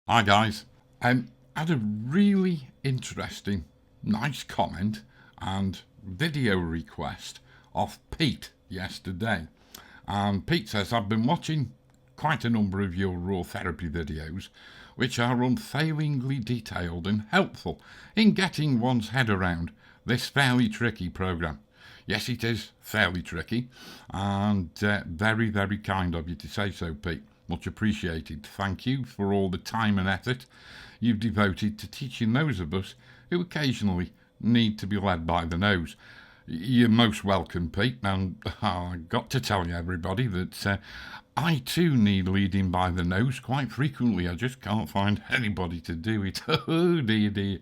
Hi guys. Had a really interesting, nice comment and video request off Pete yesterday. And Pete says, I've been watching quite a number of your Raw Therapee videos, which are unfailingly detailed and helpful in getting one's head around this fairly tricky program. Yes, it is fairly tricky, and very, very kind of you to say so, Pete. Much appreciated. Thank you for all the time and effort you've devoted to teaching those of us who occasionally need to be led by the nose. You're most welcome, Pete, and I've got to tell you, everybody, that I too need leading by the nose quite frequently. I just can't find anybody to do it. Oh, dear, dear.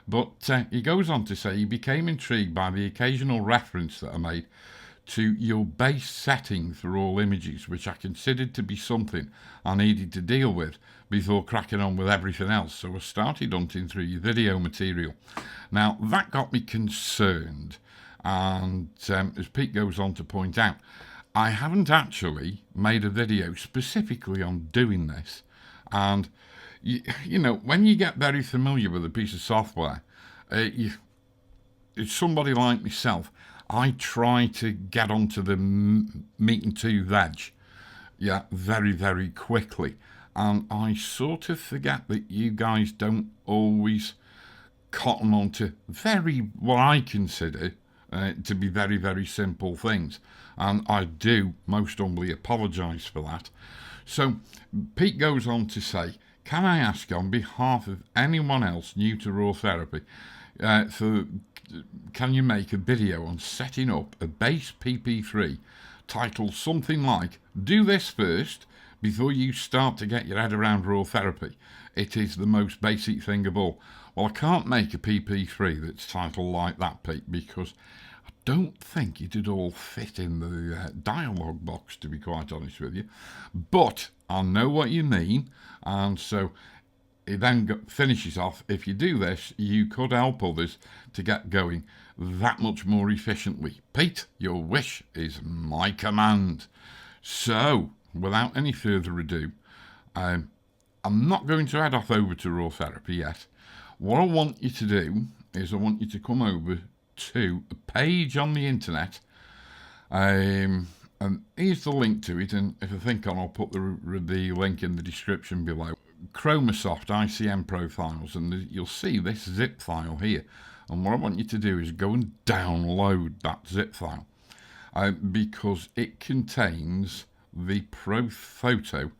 But he goes on to say he became intrigued by the occasional reference that I made to your base setting for all images, which I considered to be something I needed to deal with before cracking on with everything else. So I started hunting through your video material. Now, that got me concerned. And as Pete goes on to point out, I haven't actually made a video specifically on doing this. And you know, when you get very familiar with a piece of software, it's somebody like myself. I try to get onto the meat and tooth edge, very, very quickly. And I sort of forget that you guys don't always cotton onto what I consider to be very, very simple things. And I do most humbly apologise for that. So Pete goes on to say, can I ask on behalf of anyone else new to Raw Therapee, can you make a video on setting up a base PP3 titled something like, do this first before you start to get your head around Raw Therapee. It is the most basic thing of all. Well, I can't make a PP3 that's titled like that, Pete, because I don't think it'd all fit in the dialogue box, to be quite honest with you. But I know what you mean, and so it then finishes off, if you do this, you could help others to get going that much more efficiently. Pete, your wish is my command. So, without any further ado, I'm not going to head off over to Raw Therapee yet. What I want you to do is I want you to come over to a page on the internet. And here's the link to it, and if I think on, I'll put the link in the description below. Chromasoft ICM profiles, and you'll see this zip file here. And what I want you to do is go and download that zip file because it contains the ProPhoto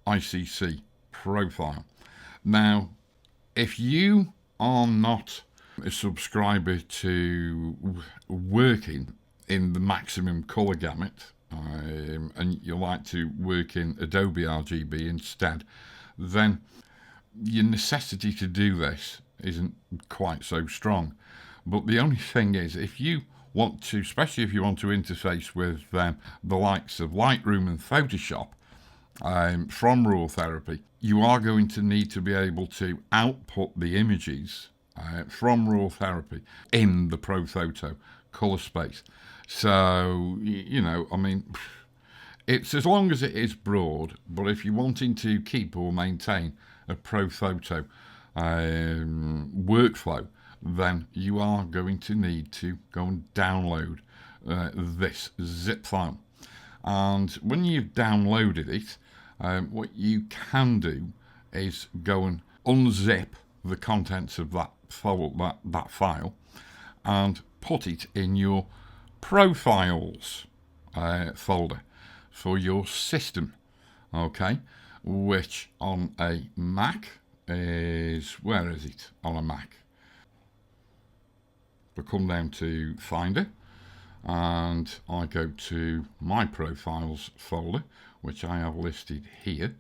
ICC profile. Now, if you are not a subscriber to working in the maximum color gamut, and you like to work in Adobe RGB instead, then your necessity to do this isn't quite so strong. But the only thing is, if you want to, especially if you want to interface with the likes of Lightroom and Photoshop from Raw Therapee, you are going to need to be able to output the images from Raw Therapee in the ProPhoto color space. So, you know, I mean, it's as long as it is broad, but if you're wanting to keep or maintain a ProPhoto workflow, then you are going to need to go and download this zip file. And when you've downloaded it, what you can do is go and unzip the contents of that file and put it in your profiles folder for your system, okay, which on a Mac is, where is it on a Mac? I come down to Finder and I go to my profiles folder, which I have listed here,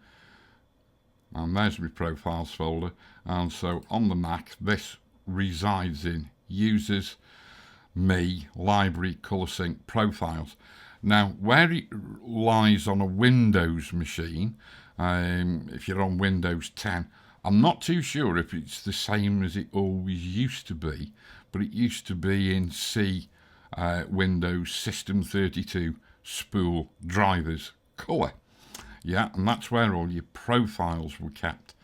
and there's my profiles folder. And so on the Mac, this resides in users, me, library, color sync, profiles. Now, where it lies on a Windows machine, if you're on Windows 10, I'm not too sure if it's the same as it always used to be, but it used to be in C, Windows System 32 spool drivers color. Yeah, and that's where all your profiles were kept.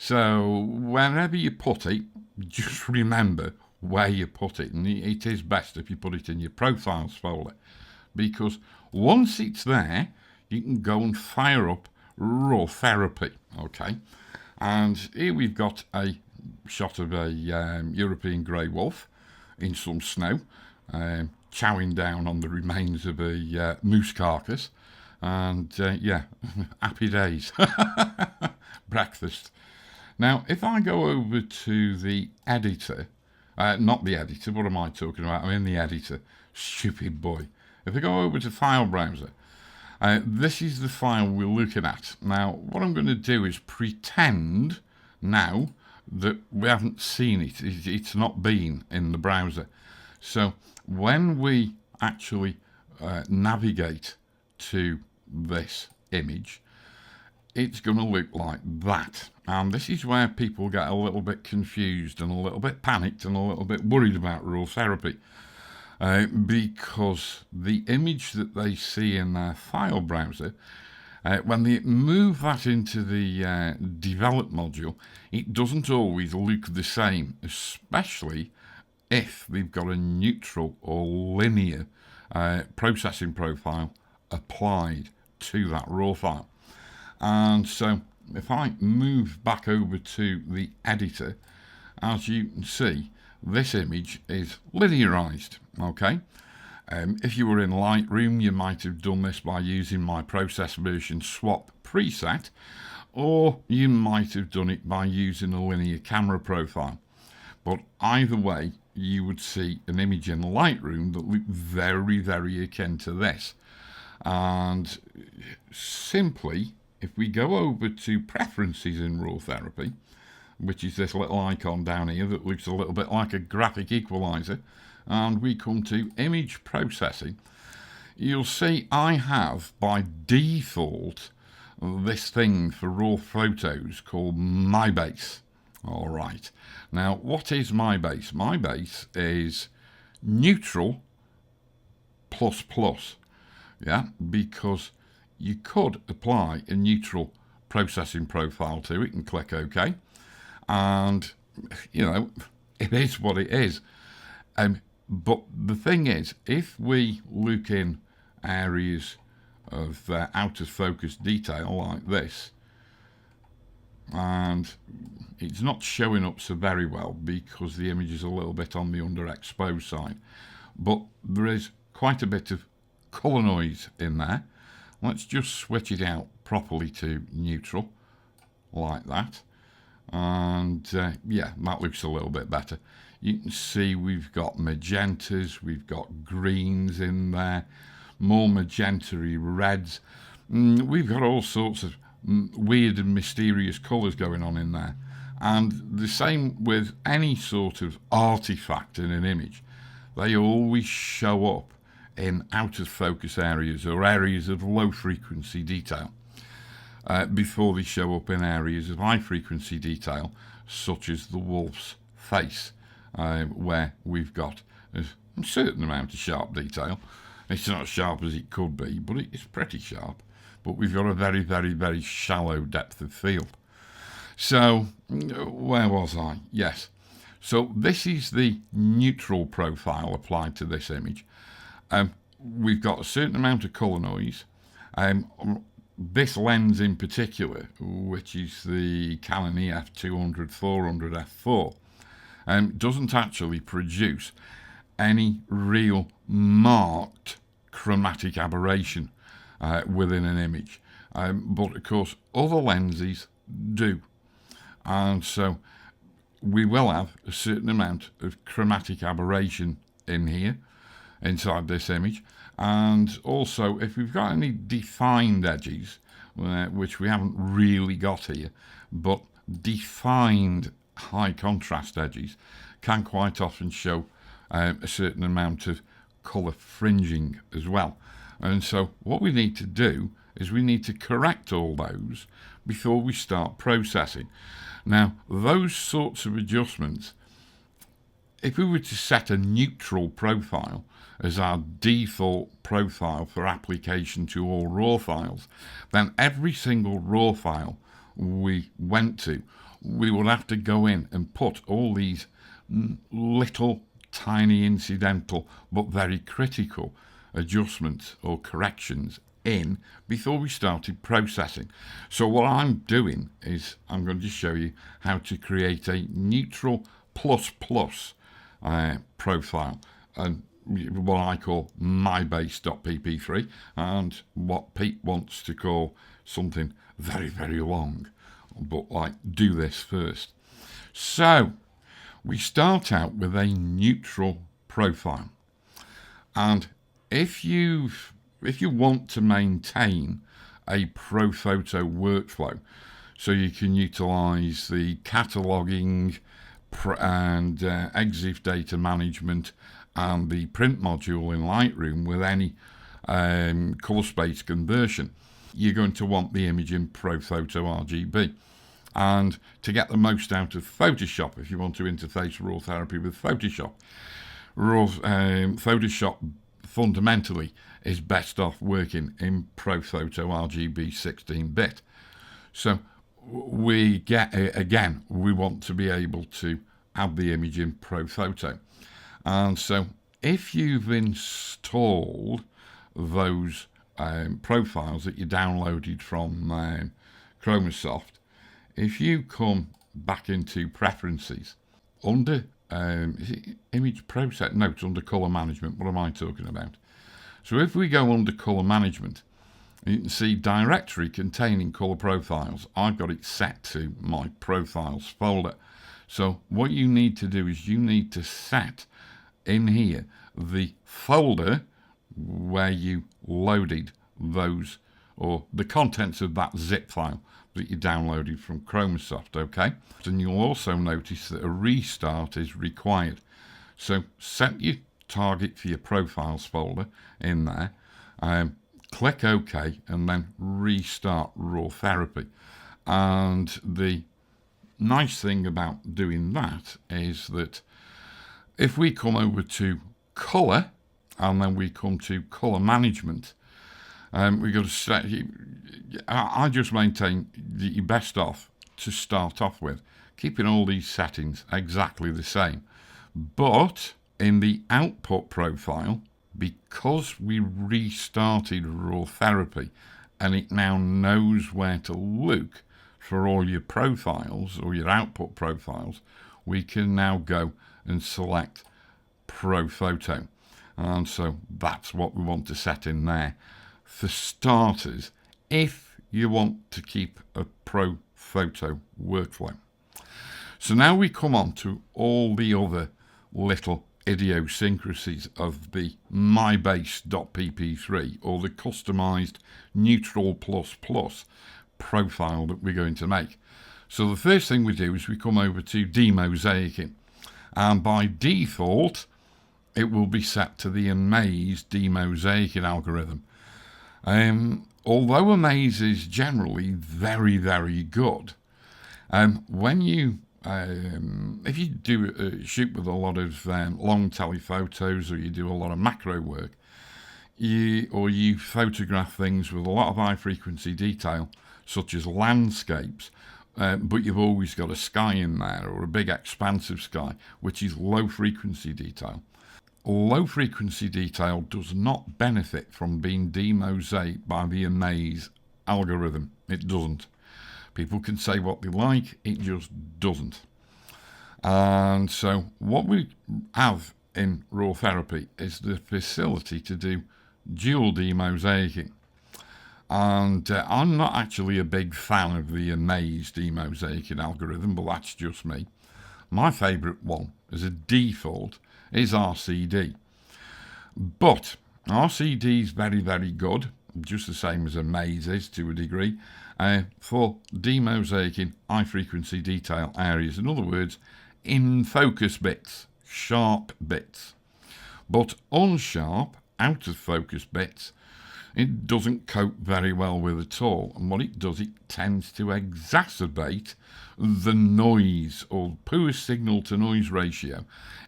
So wherever you put it, just remember where you put it. And it is best if you put it in your profiles folder, because once it's there, you can go and fire up Raw Therapee. Okay. And here we've got a shot of a European grey wolf in some snow, chowing down on the remains of a moose carcass. And yeah, happy days. Breakfast. Now, if I go over to the editor, not the editor, what am I talking about? I'm in the editor. Stupid boy. If I go over to File Browser, this is the file we're looking at. Now, what I'm going to do is pretend now that we haven't seen it. It's not been in the browser. So when we actually navigate to this image, it's going to look like that. And this is where people get a little bit confused and a little bit panicked and a little bit worried about Raw Therapee. Because the image that they see in their file browser, when they move that into the develop module, it doesn't always look the same, especially if they've got a neutral or linear processing profile applied to that raw file. And so if I move back over to the editor, as you can see, this image is linearized. Okay. If you were in Lightroom, you might have done this by using my process version swap preset, or you might have done it by using a linear camera profile. But either way, you would see an image in Lightroom that looked very, very akin to this. And simply, if we go over to Preferences in Raw Therapee, which is this little icon down here that looks a little bit like a graphic equalizer, and we come to Image Processing, you'll see I have by default this thing for raw photos called MyBase. All right. Now, what is MyBase? MyBase is neutral plus plus. Yeah, because you could apply a neutral processing profile to it and click OK. And, you know, it is what it is. But the thing is, if we look in areas of out of focus detail like this, and it's not showing up so very well because the image is a little bit on the underexposed side, but there is quite a bit of colour noise in there. Let's just switch it out properly to neutral, like that. And yeah, that looks a little bit better. You can see we've got magentas, we've got greens in there, more magenta-y reds. We've got all sorts of weird and mysterious colours going on in there. And the same with any sort of artifact in an image. They always show up in out of focus areas or areas of low frequency detail before they show up in areas of high frequency detail, such as the wolf's face, where we've got a certain amount of sharp detail. It's not as sharp as it could be, but it's pretty sharp. But we've got a very, very, very shallow depth of field. So, where was I? Yes. So this is the neutral profile applied to this image. We've got a certain amount of colour noise. This lens in particular, which is the Canon EF 200-400 f4, doesn't actually produce any real marked chromatic aberration within an image. But of course, other lenses do. And so we will have a certain amount of chromatic aberration in here, inside this image. And also, if we've got any defined edges, which we haven't really got here, but defined high contrast edges can quite often show a certain amount of colour fringing as well. And so what we need to do is we need to correct all those before we start processing. Now, those sorts of adjustments, if we were to set a neutral profile as our default profile for application to all RAW files, then every single RAW file we went to we would have to go in and put all these little tiny incidental but very critical adjustments or corrections in before we started processing. So what I'm doing is I'm going to show you how to create a neutral plus plus profile, and what I call mybase.pp3, and what Pete wants to call something very, very long, but like do this first. So we start out with a neutral profile, and if you want to maintain a ProPhoto workflow, so you can utilize the cataloging and EXIF data management and the print module in Lightroom with any color space conversion, you're going to want the image in ProPhoto RGB. And to get the most out of Photoshop, if you want to interface RawTherapee with Photoshop, Photoshop fundamentally is best off working in ProPhoto RGB 16-bit. So we get, again, we want to be able to add the image in ProPhoto. And so if you've installed those profiles that you downloaded from Chromasoft, if you come back into Preferences, under is it Image Process? No, it's under Color Management. What am I talking about? So if we go under Color Management, you can see Directory containing color profiles. I've got it set to my Profiles folder. So what you need to do is you need to set in here the folder where you loaded those, or the contents of that zip file that you downloaded from Chromasoft, okay? And you'll also notice that a restart is required. So set your target for your Profiles folder in there, click OK, and then restart RawTherapee. And the nice thing about doing that is that if we come over to Color, and then we come to Color Management, we've got to set, I just maintain that you're best off to start off with keeping all these settings exactly the same. But in the output profile, because we restarted RawTherapee and it now knows where to look for all your profiles or your output profiles, we can now go and select ProPhoto. And so that's what we want to set in there. For starters, if you want to keep a ProPhoto workflow. So now we come on to all the other little idiosyncrasies of the mybase.pp3, or the customized neutral plus plus profile that we're going to make. So the first thing we do is we come over to demosaicing, and by default it will be set to the Amaze demosaicing algorithm. Although Amaze is generally very, very good, when you if you do shoot with a lot of long telephotos, or you do a lot of macro work, or you photograph things with a lot of high frequency detail, such as landscapes, but you've always got a sky in there, or a big expansive sky, which is low frequency detail. Low frequency detail does not benefit from being demosaiced by the Amaze algorithm. It doesn't. People can say what they like, it just doesn't. And so what we have in RawTherapee is the facility to do dual demosaicing. And I'm not actually a big fan of the Amaze demosaicing algorithm, but that's just me. My favourite one as a default is RCD. But RCD is very, very good, just the same as Amaze is to a degree, for demosaicing high frequency detail areas. In other words, in focus bits, sharp bits. But unsharp, out of focus bits, it doesn't cope very well with at all. And what it does, it tends to exacerbate the noise, or poor signal to noise ratio,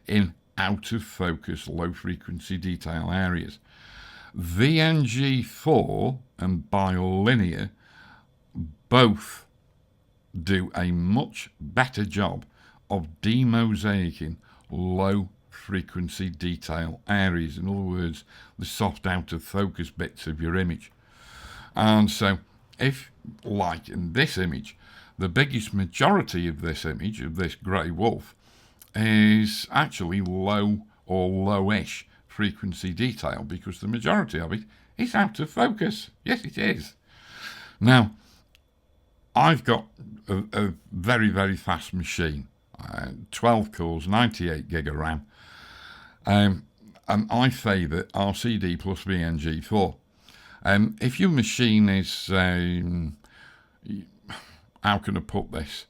in out of focus low frequency detail areas. VNG4 and bilinear both do a much better job of demosaicing low frequency detail areas. In other words, the soft out of focus bits of your image. And so if, like in this image, the biggest majority of this image, of this grey wolf, is actually low or lowish frequency detail, because the majority of it is out of focus. Yes, it is. Now, I've got a very, very fast machine, 12 cores, 98 gig of RAM, and I favour RCD plus VNG4. If your machine is, how can I put this,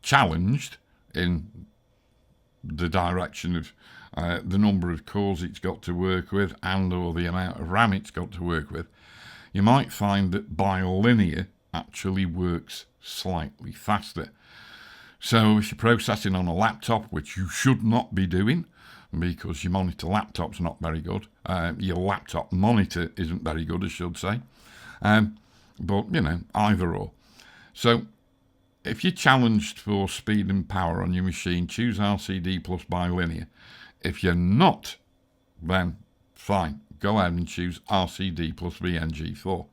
challenged in the direction of the number of cores it's got to work with and or the amount of RAM it's got to work with, you might find that bilinear actually works slightly faster. So if you're processing on a laptop, which you should not be doing because your monitor laptop's not very good, your laptop monitor isn't very good, I should say, but you know, either or. So if you're challenged for speed and power on your machine, choose RCD plus bilinear. If you're not, then fine, go ahead and choose RCD plus VNG4.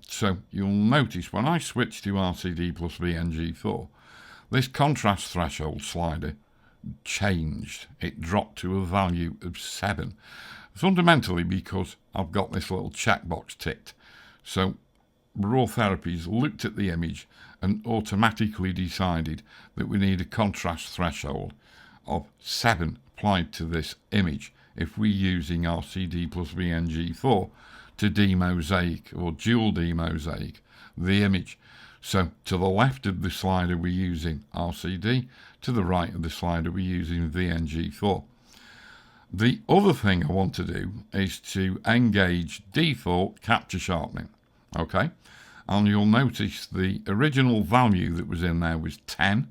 So you'll notice when I switch to RCD plus VNG4, this contrast threshold slider changed. It dropped to a value of 7, fundamentally because I've got this little checkbox ticked. So Raw Therapy's looked at the image and automatically decided that we need a contrast threshold of 7 applied to this image if we're using RCD plus VNG4 to demosaic or dual demosaic the image. So to the left of the slider we're using RCD, to the right of the slider we're using VNG4. The other thing I want to do is to engage default capture sharpening. Okay, and you'll notice the original value that was in there was 10.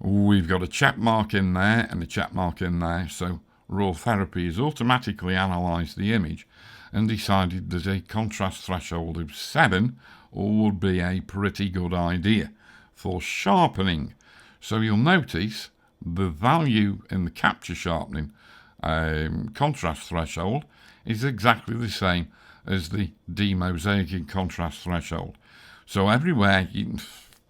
We've got a check mark in there and a check mark in there, so Raw Therapee has automatically analysed the image and decided that a contrast threshold of 7 would be a pretty good idea for sharpening. So you'll notice the value in the capture sharpening contrast threshold is exactly the same as the demosaicing contrast threshold. So everywhere, you can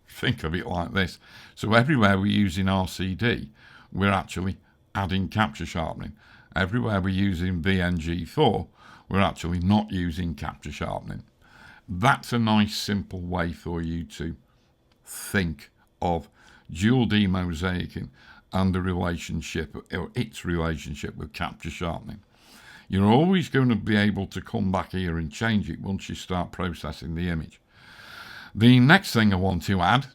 think of it like this, so everywhere we're using RCD, we're actually adding capture sharpening. Everywhere we're using VNG4, we're actually not using capture sharpening. That's a nice simple way for you to think of dual demosaicing and the relationship, or its relationship with capture sharpening. You're always going to be able to come back here and change it once you start processing the image. The next thing I want to add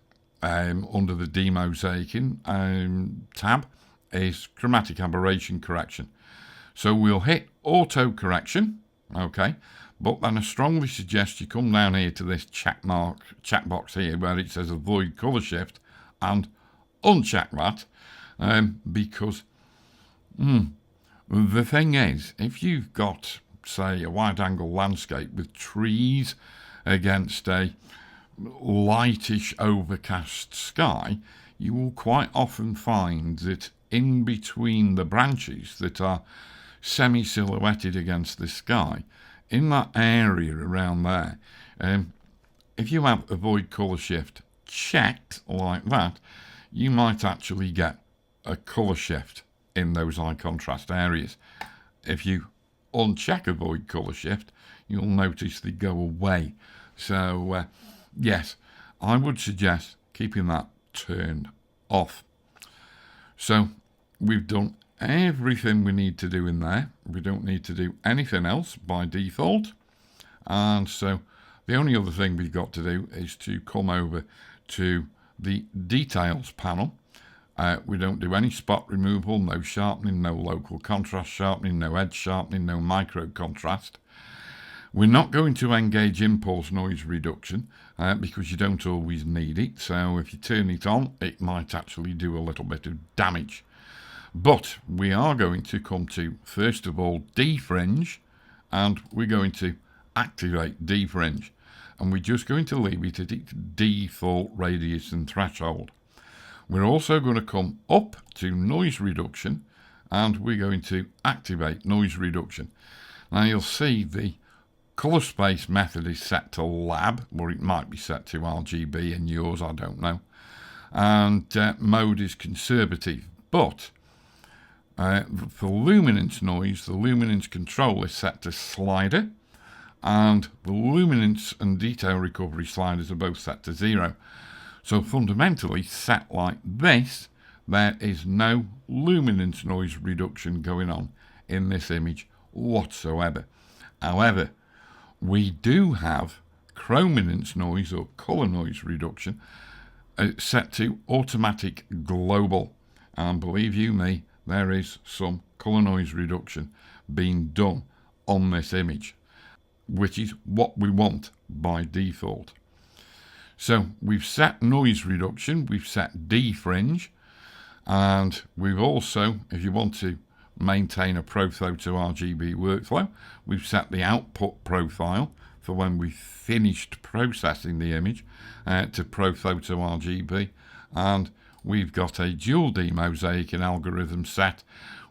under the demosaicing tab is chromatic aberration correction. So we'll hit auto correction, okay, but then I strongly suggest you come down here to this checkbox here where it says avoid colour shift and uncheck that, because the thing is, if you've got, say, a wide angle landscape with trees against a lightish overcast sky, you will quite often find that in between the branches that are semi-silhouetted against the sky, in that area around there, if you have avoid colour shift checked like that, you might actually get a colour shift in those high contrast areas. If you uncheck avoid colour shift, you'll notice they go away. So yes, I would suggest keeping that turned off. So we've done everything we need to do in there. We don't need to do anything else by default. And so the only other thing we've got to do is to come over to the details panel. We don't do any spot removal, no sharpening, no local contrast sharpening, no edge sharpening, no micro contrast. We're not going to engage impulse noise reduction because you don't always need it. So if you turn it on, it might actually do a little bit of damage. But we are going to come to, first of all, defringe, and we're going to activate defringe. and we're just going to leave it at its default radius and threshold. We're also going to come up to noise reduction, and we're going to activate noise reduction. Now you'll see the colour space method is set to lab, or it might be set to RGB in yours, I don't know. And mode is conservative, but for luminance noise, the luminance control is set to slider, and the luminance and detail recovery sliders are both set to 0. So fundamentally, set like this, there is no luminance noise reduction going on in this image whatsoever. However, we do have chrominance noise or colour noise reduction set to automatic global, and believe you me, there is some colour noise reduction being done on this image, which is what we want by default. So we've set noise reduction, we've set defringe, and we've also, if you want to maintain a ProPhoto RGB workflow, we've set the output profile for when we've finished processing the image to ProPhoto RGB, and we've got a dual demosaic and algorithm set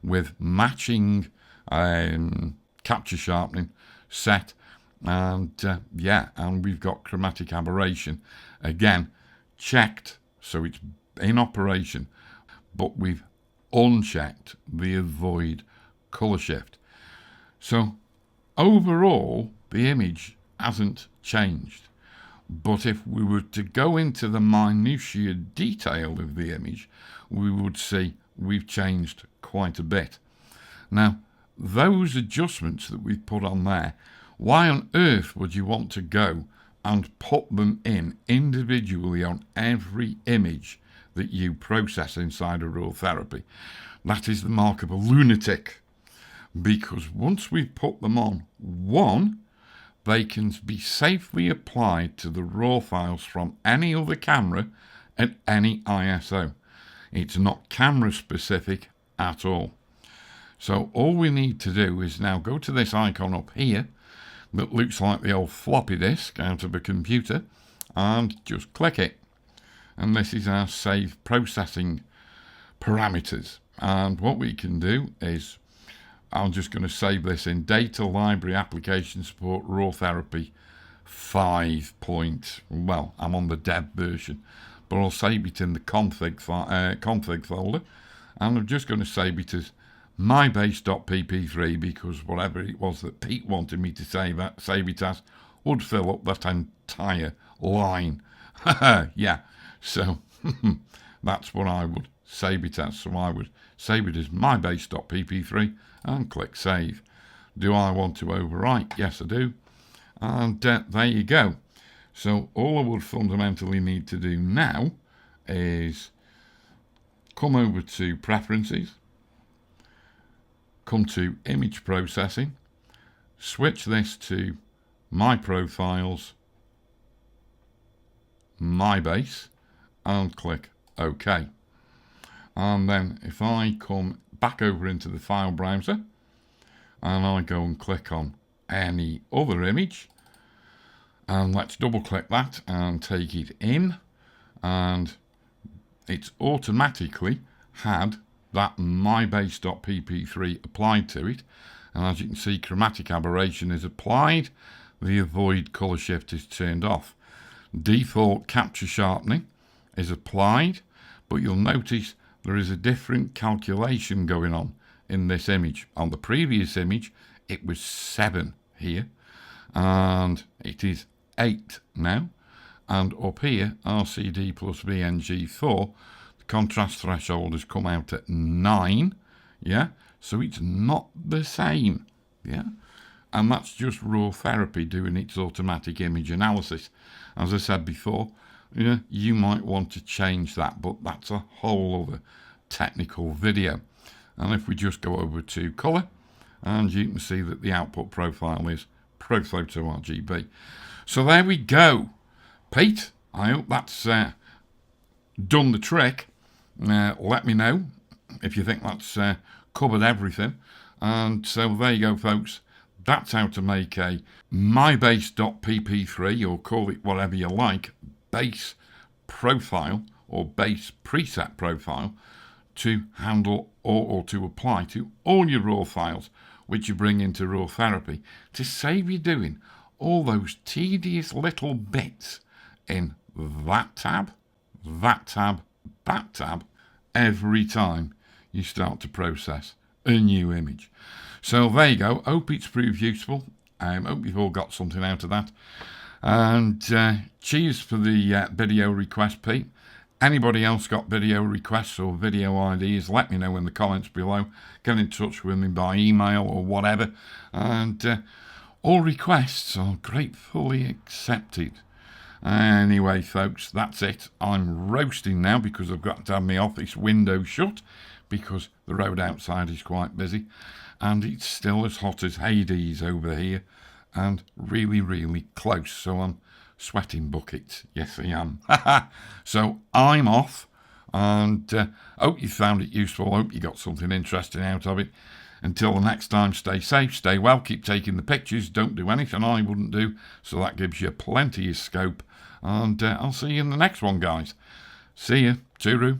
with matching capture sharpening set, and and we've got chromatic aberration again checked, so it's in operation, but we've unchecked the avoid colour shift. So overall the image hasn't changed, but if we were to go into the minutiae detail of the image, we would see we've changed quite a bit. Now those adjustments that we've put on there, why on earth would you want to go and put them in individually on every image that you process inside of Raw Therapee? That is the mark of a lunatic, because once we've put them on one, they can be safely applied to the raw files from any other camera at any ISO. It's not camera specific at all. So all we need to do is now go to this icon up here that looks like the old floppy disk out of a computer, and just click it. And this is our save processing parameters. And what we can do is, I'm just going to save this in Data Library Application Support Raw Therapee 5. Well, I'm on the dev version, but I'll save it in the config folder, and I'm just going to save it as mybase.pp3, because whatever it was that Pete wanted me to save it as would fill up that entire line. Yeah, so that's what I would save it as. So I would save it as mybase.pp3 and click save. Do I want to overwrite? Yes, I do. And there you go. So all I would fundamentally need to do now is come over to preferences, come to image processing, switch this to my profiles, my base, and click OK. And then if I come back over into the file browser and I go and click on any other image, and let's double click that and take it in, and it's automatically had that mybase.pp3 applied to it, and as you can see, chromatic aberration is applied, the avoid colour shift is turned off, default capture sharpening is applied, but you'll notice there is a different calculation going on in this image. On the previous image it was 7 here, and it is 8 now, and up here RCD plus VNG4, the contrast threshold has come out at 9, yeah, so it's not the same, yeah, and that's just Raw Therapee doing its automatic image analysis. As I said before, yeah, you might want to change that, but that's a whole other technical video. And if we just go over to colour, and you can see that the output profile is ProPhoto RGB. So there we go. Pete, I hope that's done the trick. Let me know if you think that's covered everything. And so there you go, folks. That's how to make a mybase.pp3, or call it whatever you like, base profile or base preset profile to handle or to apply to all your raw files which you bring into Raw Therapee, to save you doing all those tedious little bits in that tab, that tab, that tab every time you start to process a new image. So there you go. Hope it's proved useful. Hope you've all got something out of that. And cheers for the video request, Pete. Anybody else got video requests or video ideas, let me know in the comments below. Get in touch with me by email or whatever. And all requests are gratefully accepted. Anyway, folks, that's it. I'm roasting now because I've got to have my office window shut because the road outside is quite busy. And it's still as hot as Hades over here and really, really close. So I'm sweating buckets. Yes, I am. So I'm off, and hope you found it useful. Hope you got something interesting out of it. Until the next time, stay safe, stay well, keep taking the pictures, don't do anything I wouldn't do, so that gives you plenty of scope. And I'll see you in the next one, guys. See you. Tooroo.